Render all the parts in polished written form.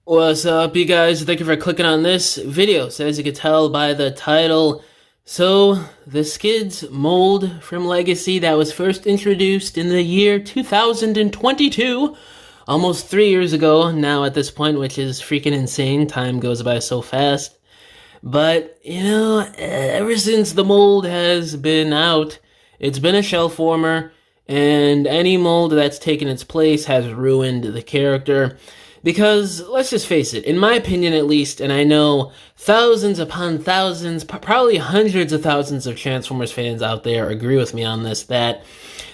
What's up, you guys? Thank you for clicking on this video. So as you can tell by the title, the Skids mold from Legacy that was first introduced in the year 2022, almost 3 years ago now at this point, which is freaking insane. Time goes by so fast. But, ever since the mold has been out, it's been a shell former, and any mold that's taken its place has ruined the character. Because, let's just face it, in my opinion at least, and I know thousands upon thousands, probably hundreds of thousands of Transformers fans out there agree with me on this, that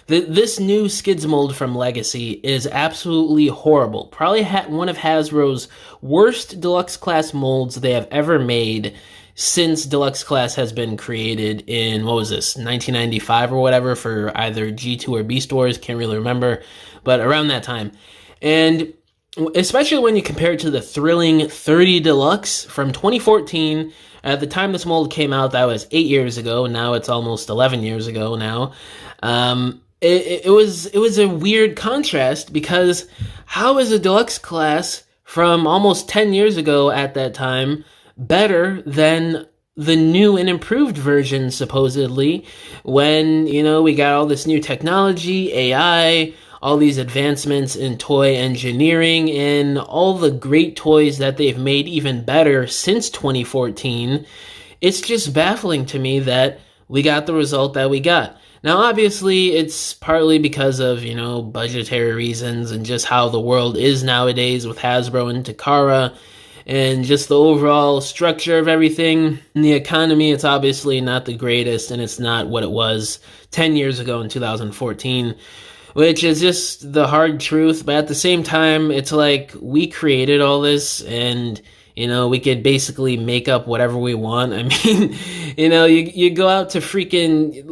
this new Skids mold from Legacy is absolutely horrible. Probably one of Hasbro's worst deluxe class molds they have ever made since deluxe class has been created in, 1995 or whatever, for either G2 or B stores, can't really remember, but around that time. And especially when you compare it to the thrilling 30 Deluxe from 2014. At the time this mold came out, that was 8 years ago. Now it's almost 11 years ago now. It was a weird contrast, because how is a deluxe class from almost 10 years ago at that time better than the new and improved version, supposedly, when, we got all this new technology, AI, all these advancements in toy engineering, and all the great toys that they've made even better since 2014. It's just baffling to me that we got the result that we got. Now, obviously, it's partly because of, budgetary reasons and just how the world is nowadays with Hasbro and Takara, and just the overall structure of everything. In the economy, it's obviously not the greatest, and it's not what it was 10 years ago in 2014. Which is just the hard truth, but at the same time, it's like, we created all this, and, we could basically make up whatever we want. I mean, you go out to freaking,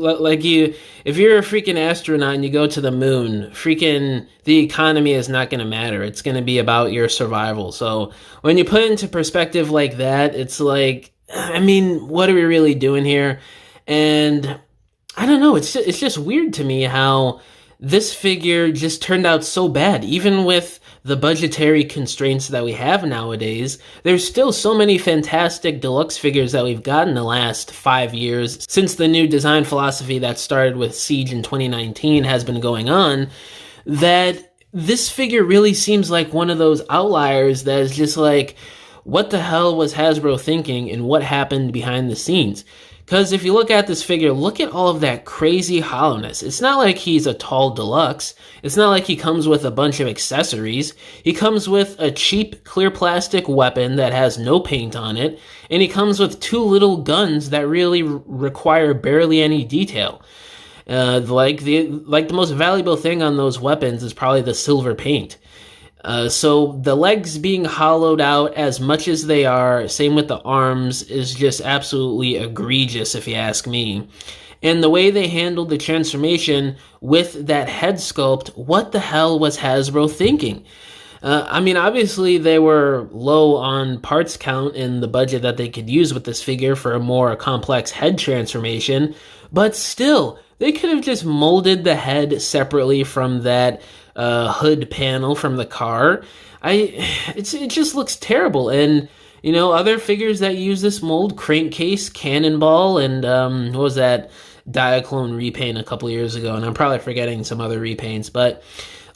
if you're a freaking astronaut and you go to the moon, freaking, the economy is not going to matter. It's going to be about your survival. So when you put it into perspective like that, it's like, I mean, what are we really doing here? And I don't know, it's just weird to me how this figure just turned out so bad. Even with the budgetary constraints that we have nowadays, there's still so many fantastic deluxe figures that we've gotten the last 5 years since the new design philosophy that started with Siege in 2019 has been going on, that this figure really seems like one of those outliers that is just like, what the hell was Hasbro thinking, and what happened behind the scenes? Because if you look at this figure, look at all of that crazy hollowness. It's not like he's a tall deluxe. It's not like he comes with a bunch of accessories. He comes with a cheap clear plastic weapon that has no paint on it, and he comes with two little guns that really require barely any detail. Like the most valuable thing on those weapons is probably the silver paint. So the legs being hollowed out as much as they are, same with the arms, is just absolutely egregious if you ask me. And the way they handled the transformation with that head sculpt, what the hell was Hasbro thinking? I mean, obviously they were low on parts count and the budget that they could use with this figure for a more complex head transformation, but still, they could have just molded the head separately from that hood panel from the car. It just looks terrible. And other figures that use this mold, Crankcase, Cannonball, and what was that Diaclone repaint a couple years ago, and I'm probably forgetting some other repaints, but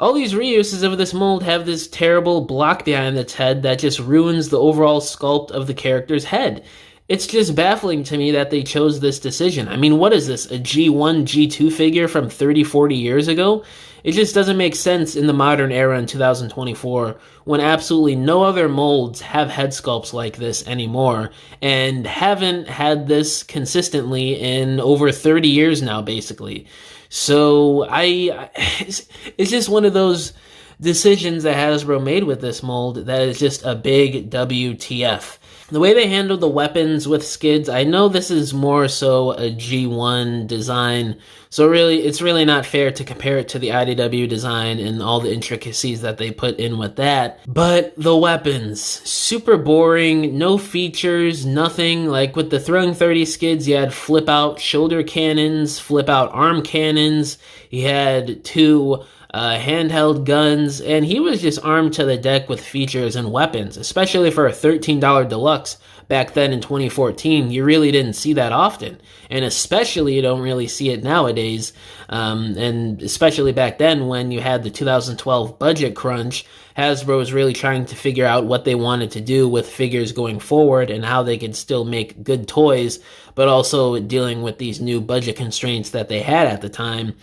all these reuses of this mold have this terrible block behind its head that just ruins the overall sculpt of the character's head. It's just baffling to me that they chose this decision. I mean, what is this, a G1, G2 figure from 30, 40 years ago? It just doesn't make sense in the modern era in 2024, when absolutely no other molds have head sculpts like this anymore, and haven't had this consistently in over 30 years now, basically. So it's just one of those decisions that Hasbro made with this mold that is just a big WTF. The way they handled the weapons with Skids, I know this is more so a G1 design, so really, it's really not fair to compare it to the IDW design and all the intricacies that they put in with that. But the weapons, super boring, no features, nothing. Like with the Throwing 30 Skids, you had flip-out shoulder cannons, flip-out arm cannons, you had two handheld guns, and he was just armed to the deck with features and weapons, especially for a $13 deluxe. Back then in 2014, you really didn't see that often, and especially you don't really see it nowadays, and especially back then when you had the 2012 budget crunch. Hasbro was really trying to figure out what they wanted to do with figures going forward and how they could still make good toys, but also dealing with these new budget constraints that they had at the time.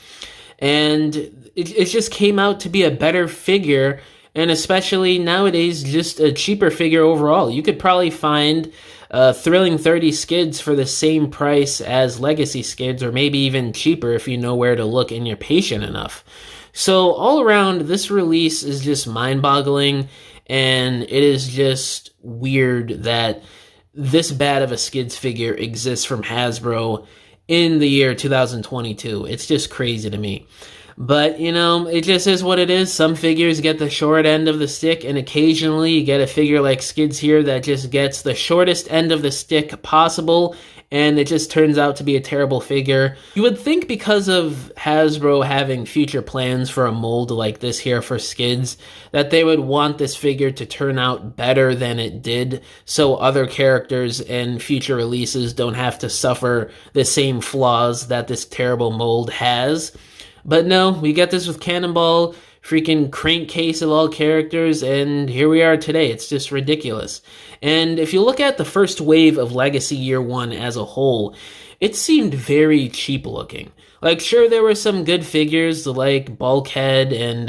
And it just came out to be a better figure, and especially nowadays, just a cheaper figure overall. You could probably find Thrilling 30 Skids for the same price as Legacy Skids, or maybe even cheaper if you know where to look and you're patient enough. So all around, this release is just mind-boggling, and it is just weird that this bad of a Skids figure exists from Hasbro in the year 2022. It's just crazy to me. But, you know, it just is what it is. Some figures get the short end of the stick, and occasionally you get a figure like Skids here that just gets the shortest end of the stick possible, and it just turns out to be a terrible figure. You would think because of Hasbro having future plans for a mold like this here for Skids, that they would want this figure to turn out better than it did, so other characters and future releases don't have to suffer the same flaws that this terrible mold has. But no, we get this with Cannonball, freaking crankcase of all characters, and here we are today. It's just ridiculous. And if you look at the first wave of Legacy Year 1 as a whole, it seemed very cheap looking. Like, sure, there were some good figures, like Bulkhead and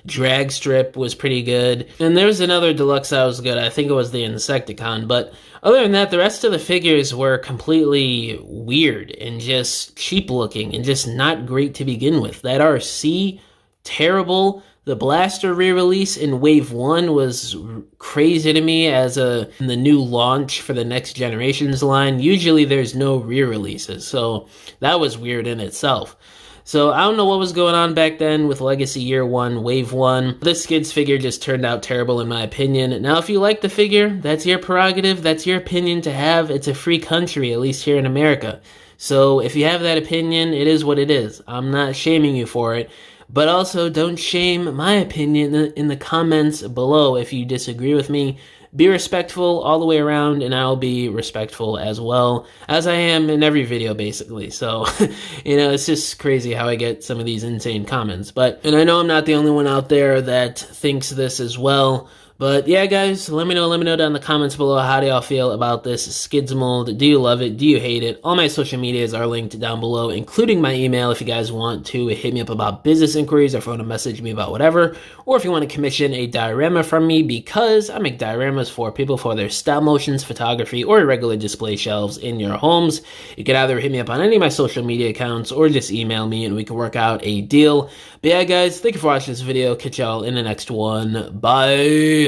Dragstrip was pretty good. And there was another deluxe that was good. I think it was the Insecticon. But other than that, the rest of the figures were completely weird and just cheap looking and just not great to begin with. That RC, terrible. The Blaster re-release in Wave 1 was crazy to me as the new launch for the Next Generations line. Usually there's no re-releases, so that was weird in itself. So I don't know what was going on back then with Legacy Year 1, Wave 1. This Skids figure just turned out terrible in my opinion. Now if you like the figure, that's your prerogative, that's your opinion to have. It's a free country, at least here in America. So if you have that opinion, it is what it is. I'm not shaming you for it. But also, don't shame my opinion in the comments below if you disagree with me. Be respectful all the way around, and I'll be respectful as well, as I am in every video, basically. So, you know, it's just crazy how I get some of these insane comments. And I know I'm not the only one out there that thinks this as well. But yeah, guys, let me know down in the comments below, how do y'all feel about this Skids mold? Do you love it? Do you hate it? All my social medias are linked down below, including my email if you guys want to hit me up about business inquiries, or if you want to message me about whatever, or if you want to commission a diorama from me, because I make dioramas for people for their stop motions, photography, or regular display shelves in your homes. You can either hit me up on any of my social media accounts or just email me and we can work out a deal. But yeah, guys, thank you for watching this video. Catch y'all in the next one. Bye!